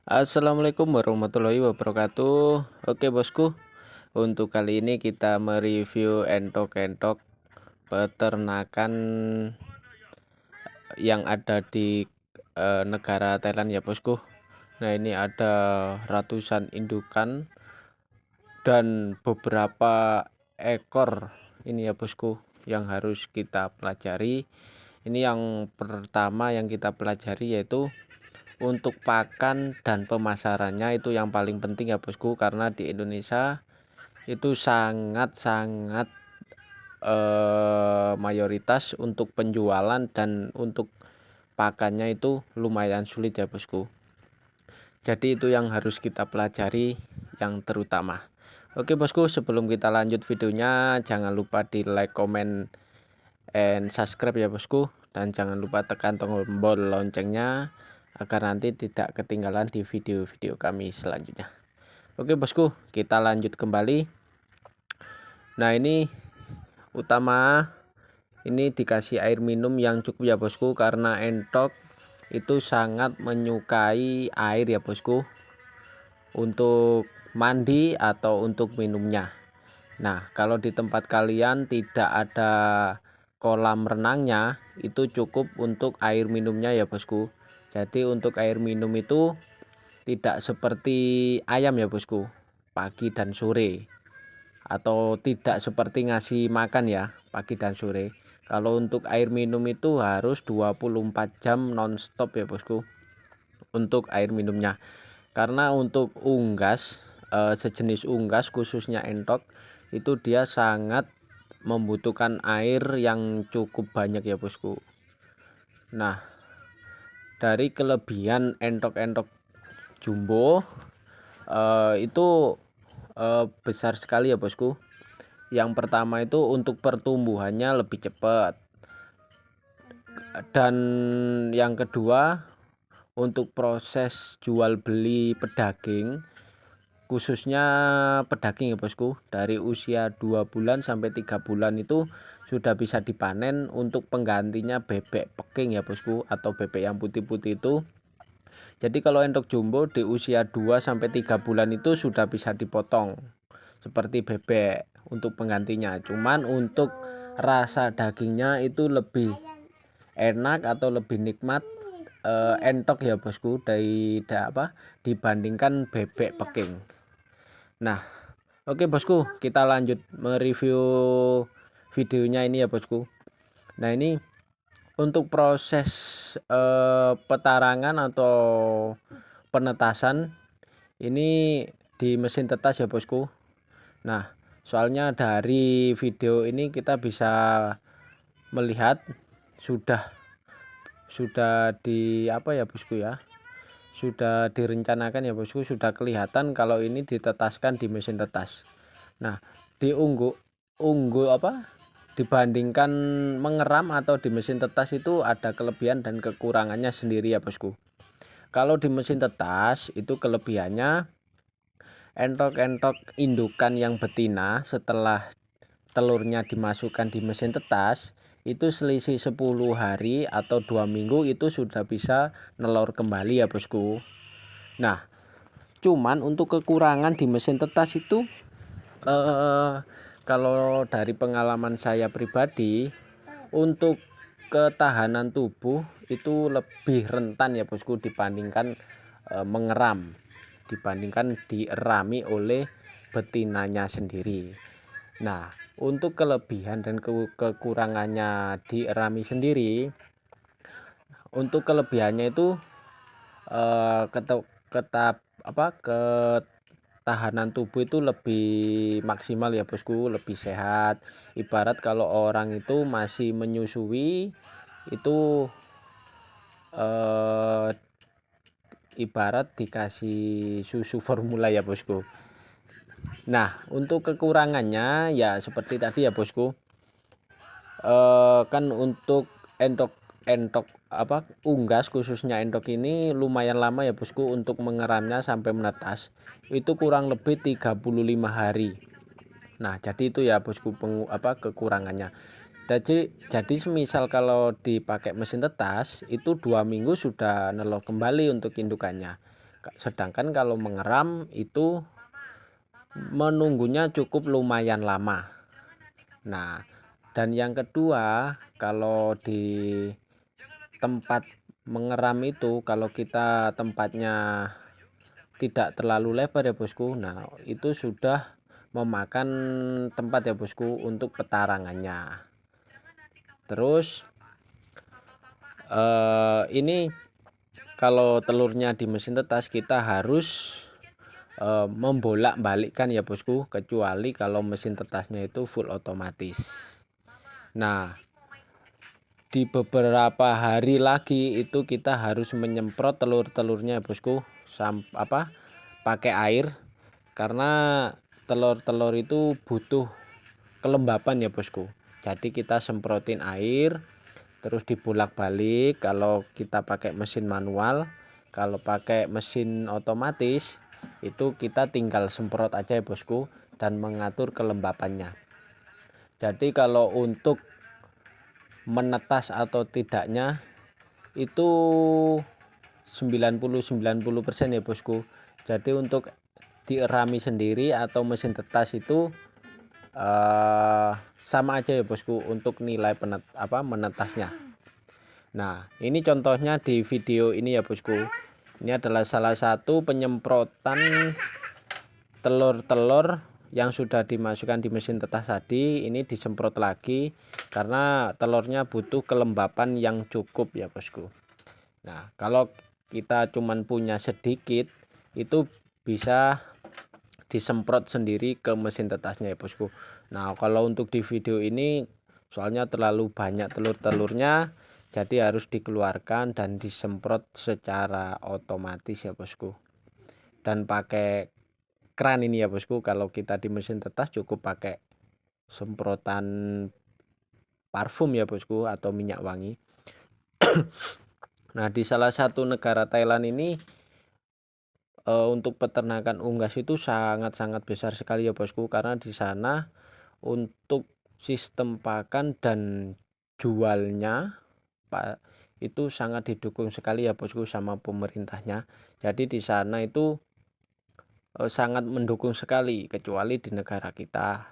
Assalamualaikum warahmatullahi wabarakatuh. Oke bosku, untuk kali ini kita mereview entok-entok peternakan yang ada di negara Thailand ya bosku. Nah ini ada ratusan indukan dan beberapa ekor ini ya bosku yang harus kita pelajari. Ini yang pertama yang kita pelajari yaitu untuk pakan dan pemasarannya, itu yang paling penting ya bosku, karena di Indonesia itu sangat-sangat mayoritas untuk penjualan dan untuk pakannya itu lumayan sulit ya bosku. Jadi itu yang harus kita pelajari yang terutama. Oke bosku, sebelum kita lanjut videonya, jangan lupa di like, comment, and subscribe ya bosku, dan jangan lupa tekan tombol loncengnya agar nanti tidak ketinggalan di video-video kami selanjutnya. Oke bosku, kita lanjut kembali. Nah ini utama, ini dikasih air minum yang cukup ya bosku, karena entok itu sangat menyukai air ya bosku, untuk mandi atau untuk minumnya. Nah kalau di tempat kalian tidak ada kolam renangnya, itu cukup untuk air minumnya ya bosku. Jadi untuk air minum itu tidak seperti ayam ya bosku, pagi dan sore, atau tidak seperti ngasih makan ya pagi dan sore. Kalau untuk air minum itu harus 24 jam nonstop ya bosku untuk air minumnya. Karena untuk unggas, sejenis unggas khususnya entok, itu dia sangat membutuhkan air yang cukup banyak ya bosku. Nah dari kelebihan entok-entok jumbo itu besar sekali ya bosku. Yang pertama itu untuk pertumbuhannya lebih cepat, dan yang kedua untuk proses jual beli pedaging, khususnya pedaging ya bosku, dari usia 2 bulan sampai 3 bulan itu sudah bisa dipanen untuk penggantinya bebek peking ya bosku, atau bebek yang putih-putih itu. Jadi kalau entok jumbo di usia 2 sampai 3 bulan itu sudah bisa dipotong seperti bebek untuk penggantinya. Cuman untuk rasa dagingnya itu lebih enak atau lebih nikmat entok ya bosku dibandingkan bebek peking. Nah oke bosku, kita lanjut mereview videonya ini ya bosku. Nah ini untuk proses petarangan atau penetasan ini di mesin tetas ya bosku. Nah soalnya dari video ini kita bisa melihat sudah di apa ya bosku ya, sudah direncanakan ya bosku, sudah kelihatan kalau ini ditetaskan di mesin tetas. Nah dibandingkan mengeram atau di mesin tetas itu ada kelebihan dan kekurangannya sendiri ya bosku. Kalau di mesin tetas itu kelebihannya, entok-entok indukan yang betina setelah telurnya dimasukkan di mesin tetas itu selisih 10 hari atau 2 minggu itu sudah bisa nelor kembali ya bosku. Nah cuman untuk kekurangan di mesin tetas itu kalau dari pengalaman saya pribadi, untuk ketahanan tubuh itu lebih rentan ya bosku dibandingkan mengeram, dibandingkan dierami oleh betinanya sendiri. Nah untuk kelebihan dan kekurangannya dierami sendiri, untuk kelebihannya itu ketahanan tubuh itu lebih maksimal ya bosku, lebih sehat. Ibarat kalau orang itu masih menyusui itu ibarat dikasih susu formula ya bosku. Nah untuk kekurangannya ya seperti tadi ya bosku, kan untuk entok unggas khususnya entok ini lumayan lama ya bosku untuk mengeramnya sampai menetas, itu kurang lebih 35 hari. Nah jadi itu ya bosku kekurangannya. Jadi semisal kalau dipakai mesin tetas itu 2 minggu sudah nelor kembali untuk indukannya. Sedangkan kalau mengeram itu menunggunya cukup lumayan lama. Nah, dan yang kedua, kalau di tempat mengeram itu, kalau kita tempatnya tidak terlalu lebar ya bosku, nah itu sudah memakan tempat ya bosku untuk petarangannya. Terus ini kalau telurnya di mesin tetas kita harus membolak-balikkan ya bosku, kecuali kalau mesin tetasnya itu full otomatis. Nah, di beberapa hari lagi itu kita harus menyemprot telur-telurnya bosku pakai air, karena telur-telur itu butuh kelembapan ya bosku. Jadi kita semprotin air terus dibolak-balik kalau kita pakai mesin manual. Kalau pakai mesin otomatis itu kita tinggal semprot aja ya bosku dan mengatur kelembapannya. Jadi kalau untuk menetas atau tidaknya itu 90% ya bosku. Jadi untuk dierami sendiri atau mesin tetas itu sama aja ya bosku untuk nilai menetasnya. Nah, ini contohnya di video ini ya bosku. Ini adalah salah satu penyemprotan telur-telur yang sudah dimasukkan di mesin tetas tadi. Ini disemprot lagi karena telurnya butuh kelembapan yang cukup ya bosku. Nah, kalau kita cuman punya sedikit itu bisa disemprot sendiri ke mesin tetasnya ya bosku. Nah, kalau untuk di video ini soalnya terlalu banyak telur-telurnya, jadi harus dikeluarkan dan disemprot secara otomatis ya bosku. Dan pakai kran ini ya bosku. Kalau kita di mesin tetas cukup pakai semprotan parfum ya bosku atau minyak wangi. Nah, di salah satu negara Thailand ini untuk peternakan unggas itu sangat-sangat besar sekali ya bosku, karena di sana untuk sistem pakan dan jualnya itu sangat didukung sekali ya bosku sama pemerintahnya. Jadi di sana itu sangat mendukung sekali, kecuali di negara kita.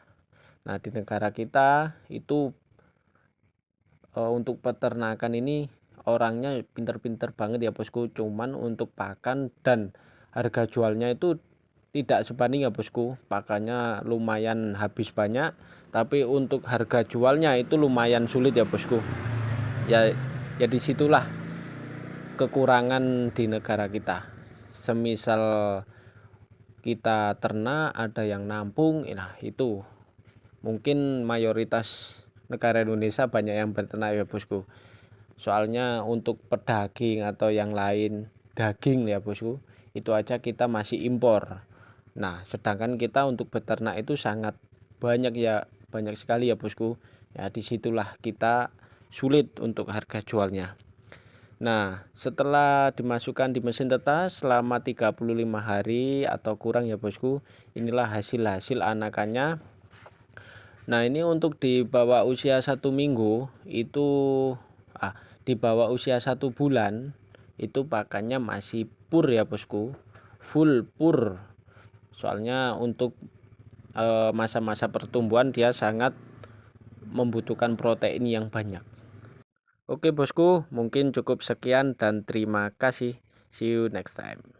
Nah, di negara kita itu untuk peternakan ini orangnya pinter-pinter banget ya bosku, cuman untuk pakan dan harga jualnya itu tidak sebanding ya bosku. Pakannya lumayan habis banyak, tapi untuk harga jualnya itu lumayan sulit ya bosku. Ya disitulah kekurangan di negara kita. Semisal kita ternak ada yang nampung, nah itu mungkin mayoritas negara Indonesia banyak yang berternak ya bosku. Soalnya untuk pedaging atau yang lain daging ya bosku, itu aja kita masih impor. Nah, sedangkan kita untuk beternak itu sangat banyak sekali ya bosku. Ya disitulah kita sulit untuk harga jualnya. Nah, setelah dimasukkan di mesin tetas selama 35 hari atau kurang ya bosku, inilah hasil anakannya. Nah, ini untuk di bawah usia 1 minggu itu di bawah usia 1 bulan itu pakannya masih pur ya bosku, full pur. Soalnya untuk masa-masa pertumbuhan dia sangat membutuhkan protein yang banyak. Oke bosku, mungkin cukup sekian dan terima kasih. See you next time.